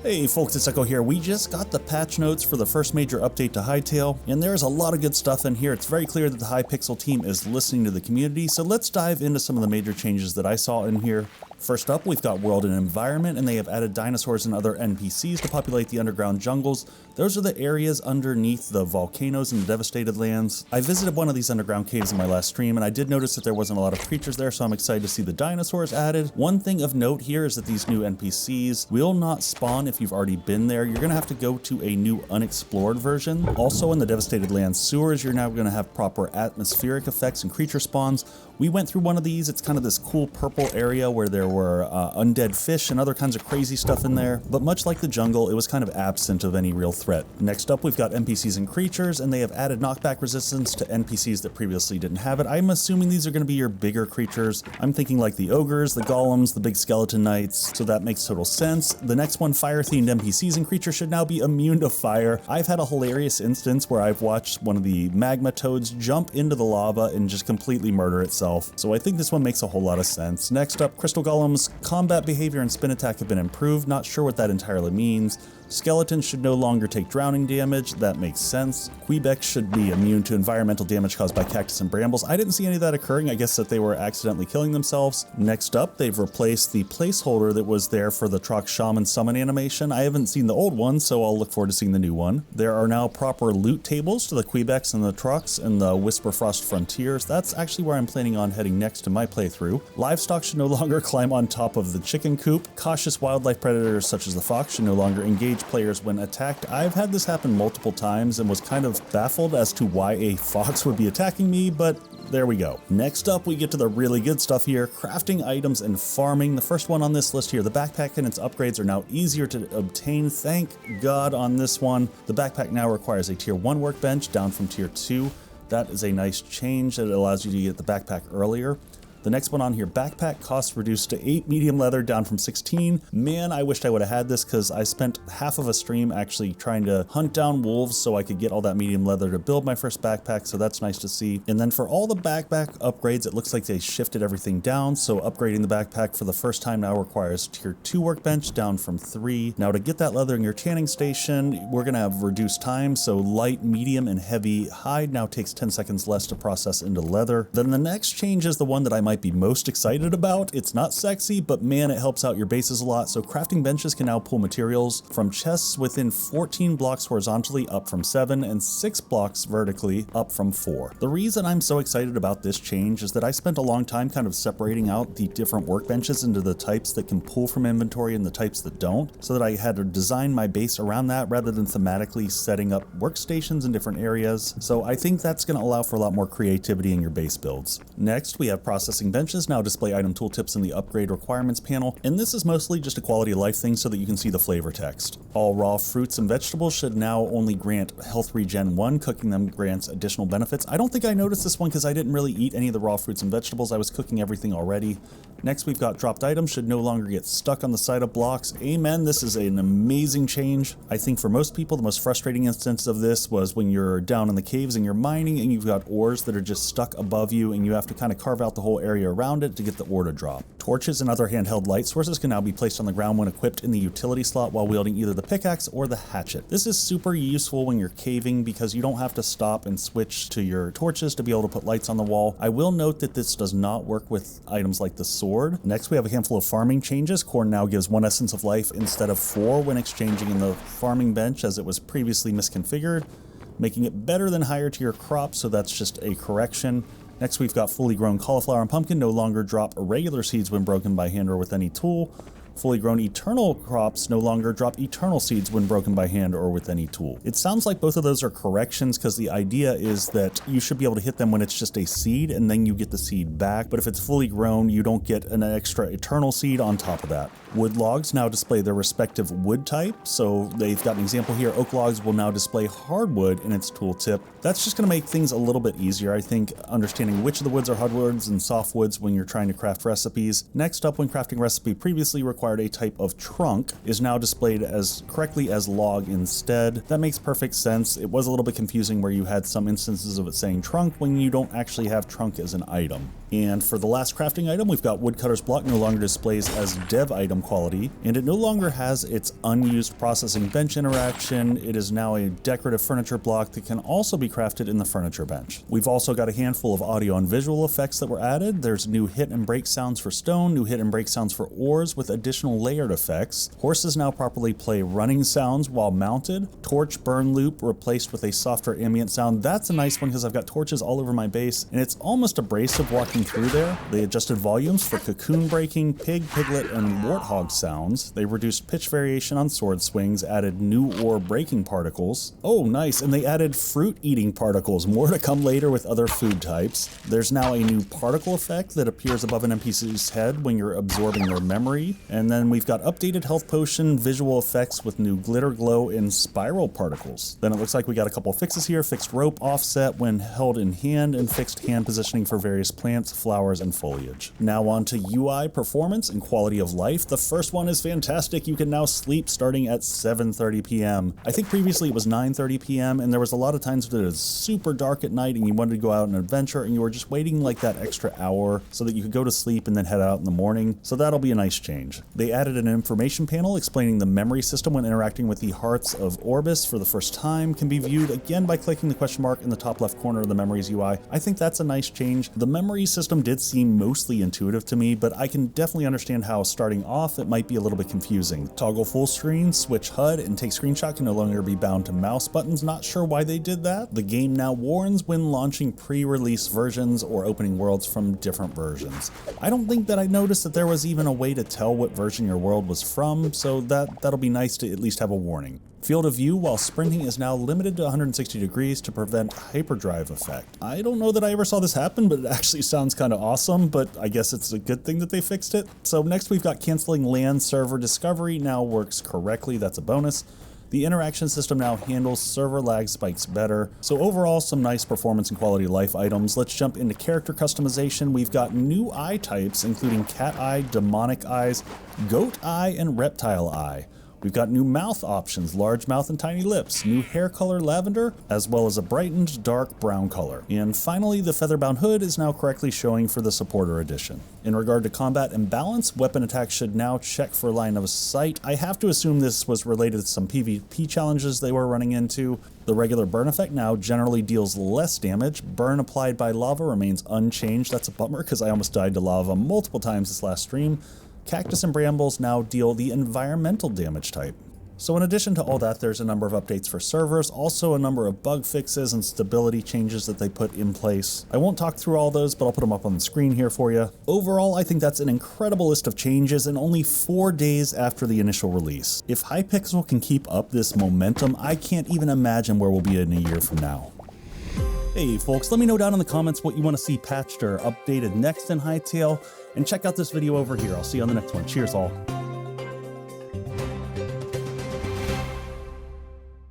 Hey folks, it's Echo here. We just got the patch notes for the first major update to Hytale, and there's a lot of good stuff in here. It's very clear that the Hypixel team is listening to the community, so let's dive into some of the major changes that I saw in here. First up, we've got World and Environment, and they have added dinosaurs and other NPCs to populate the underground jungles. Those are the areas underneath the volcanoes and the devastated lands. I visited one of these underground caves in my last stream, and I did notice that there wasn't a lot of creatures there, so I'm excited to see the dinosaurs added. One thing of note here is that these new NPCs will not spawn if you've already been there. You're going to have to go to a new unexplored version. Also, in the devastated land sewers, you're now going to have proper atmospheric effects and creature spawns. We went through one of these. It's kind of this cool purple area where there were undead fish and other kinds of crazy stuff in there, but much like the jungle, it was kind of absent of any real threat. Next up, we've got NPCs and creatures, and they have added knockback resistance to NPCs that previously didn't have it. I'm assuming these are going to be your bigger creatures. I'm thinking like the ogres, the golems, the big skeleton knights, so that makes total sense. The next one, fire-themed NPCs and creatures should now be immune to fire. I've had a hilarious instance where I've watched one of the magma toads jump into the lava and just completely murder itself. So I think this one makes a whole lot of sense. Next up, crystal golems. Combat behavior and spin attack have been improved. Not sure what that entirely means. Skeletons should no longer take drowning damage. That makes sense. Quebec should be immune to environmental damage caused by cactus and brambles. I didn't see any of that occurring. I guess that they were accidentally killing themselves. Next up, they've replaced the placeholder that was there for the Trox Shaman summon animation. I haven't seen the old one, so I'll look forward to seeing the new one. There are now proper loot tables to the Quebecs and the Trox and the Whisperfrost Frontiers. That's actually where I'm planning on heading next in my playthrough. Livestock should no longer climb on top of the chicken coop. Cautious wildlife predators such as the fox should no longer engage players when attacked. I've had this happen multiple times and was kind of baffled as to why a fox would be attacking me, but there we go. Next up, we get to the really good stuff here, crafting items and farming. The first one on this list here, the backpack and its upgrades are now easier to obtain. Thank God on this one. The backpack now requires a tier 1 workbench down from tier 2. That is a nice change that allows you to get the backpack earlier. The next one on here, backpack costs reduced to 8 medium leather down from 16. Man, I wished I would have had this because I spent half of a stream actually trying to hunt down wolves so I could get all that medium leather to build my first backpack, so that's nice to see. And then for all the backpack upgrades, it looks like they shifted everything down, so upgrading the backpack for the first time now requires tier 2 workbench down from 3. Now to get that leather in your tanning station, we're going to have reduced time, so light, medium, and heavy hide now takes 10 seconds less to process into leather. Then the next change is the one that I might be most excited about. It's not sexy, but man, it helps out your bases a lot. So crafting benches can now pull materials from chests within 14 blocks horizontally up from 7 and 6 blocks vertically up from 4. The reason I'm so excited about this change is that I spent a long time kind of separating out the different workbenches into the types that can pull from inventory and the types that don't, so that I had to design my base around that rather than thematically setting up workstations in different areas. So I think that's going to allow for a lot more creativity in your base builds. Next, we have processing benches now display item tooltips in the upgrade requirements panel, and this is mostly just a quality of life thing so that you can see the flavor text. All raw fruits and vegetables should now only grant health regen 1, cooking them grants additional benefits. I don't think I noticed this one because I didn't really eat any of the raw fruits and vegetables. I was cooking everything already. Next, we've got dropped items should no longer get stuck on the side of blocks. Amen, this is an amazing change. I think for most people, the most frustrating instance of this was when you're down in the caves and you're mining and you've got ores that are just stuck above you and you have to kind of carve out the whole area around it to get the ore to drop. Torches and other handheld light sources can now be placed on the ground when equipped in the utility slot while wielding either the pickaxe or the hatchet. This is super useful when you're caving because you don't have to stop and switch to your torches to be able to put lights on the wall. I will note that this does not work with items like the sword. Next, we have a handful of farming changes. Corn now gives 1 essence of life instead of 4 when exchanging in the farming bench as it was previously misconfigured, making it better than higher tier crops, so that's just a correction. Next, we've got fully grown cauliflower and pumpkin no longer drop irregular seeds when broken by hand or with any tool. Fully grown eternal crops no longer drop eternal seeds when broken by hand or with any tool. It sounds like both of those are corrections because the idea is that you should be able to hit them when it's just a seed and then you get the seed back, but if it's fully grown, you don't get an extra eternal seed on top of that. Wood logs now display their respective wood type, so they've got an example here. Oak logs will now display hardwood in its tooltip. That's just going to make things a little bit easier, I think, understanding which of the woods are hardwoods and softwoods when you're trying to craft recipes. Next up, when crafting recipe previously required a type of trunk, is now displayed as correctly as log instead. That makes perfect sense. It was a little bit confusing where you had some instances of it saying trunk when you don't actually have trunk as an item. And for the last crafting item, we've got woodcutter's block no longer displays as dev item quality, and it no longer has its unused processing bench interaction. It is now a decorative furniture block that can also be crafted in the furniture bench. We've also got a handful of audio and visual effects that were added. There's new hit and break sounds for stone, new hit and break sounds for ores with additional layered effects. Horses now properly play running sounds while mounted. Torch burn loop replaced with a softer ambient sound. That's a nice one because I've got torches all over my base, and it's almost abrasive walking through there. They adjusted volumes for cocoon breaking, pig, piglet, and warthog sounds. They reduced pitch variation on sword swings, added new ore breaking particles. Oh, nice, and they added fruit eating particles. More to come later with other food types. There's now a new particle effect that appears above an NPC's head when you're absorbing their memory. And then we've got updated health potion visual effects with new glitter glow and spiral particles. Then it looks like we got a couple fixes here. Fixed rope offset when held in hand, and fixed hand positioning for various plants, flowers, and foliage. Now on to UI performance and quality of life. The first one is fantastic. You can now sleep starting at 7:30 p.m. I think previously it was 9:30 p.m. and there was a lot of times that it was super dark at night and you wanted to go out on an adventure and you were just waiting like that extra hour so that you could go to sleep and then head out in the morning. So that'll be a nice change. They added an information panel explaining the memory system when interacting with the Hearts of Orbis for the first time. Can be viewed again by clicking the question mark in the top left corner of the memories UI. I think that's a nice change. The memory system did seem mostly intuitive to me, but I can definitely understand how starting off it might be a little bit confusing. Toggle full screen, switch HUD, and take screenshot can no longer be bound to mouse buttons. Not sure why they did that. The game now warns when launching pre-release versions or opening worlds from different versions. I don't think that I noticed that there was even a way to tell what version your world was from, so that'll be nice to at least have a warning. Field of view while sprinting is now limited to 160 degrees to prevent hyperdrive effect. I don't know that I ever saw this happen, but it actually sounds kind of awesome, but I guess it's a good thing that they fixed it. So next we've got canceling LAN server discovery now works correctly. That's a bonus. The interaction system now handles server lag spikes better. So overall, some nice performance and quality of life items. Let's jump into character customization. We've got new eye types, including cat eye, demonic eyes, goat eye, and reptile eye. We've got new mouth options, large mouth and tiny lips, new hair color lavender, as well as a brightened dark brown color. And finally, the featherbound hood is now correctly showing for the supporter edition. In regard to combat and balance, weapon attacks should now check for line of sight. I have to assume this was related to some PvP challenges they were running into. The regular burn effect now generally deals less damage. Burn applied by lava remains unchanged. That's a bummer because I almost died to lava multiple times this last stream. Cactus and brambles now deal the environmental damage type. So in addition to all that, there's a number of updates for servers, also a number of bug fixes and stability changes that they put in place. I won't talk through all those, but I'll put them up on the screen here for you. Overall, I think that's an incredible list of changes and only 4 days after the initial release. If Hypixel can keep up this momentum, I can't even imagine where we'll be in a year from now. Hey folks, let me know down in the comments what you want to see patched or updated next in Hytale, and check out this video over here. I'll see you on the next one. Cheers all.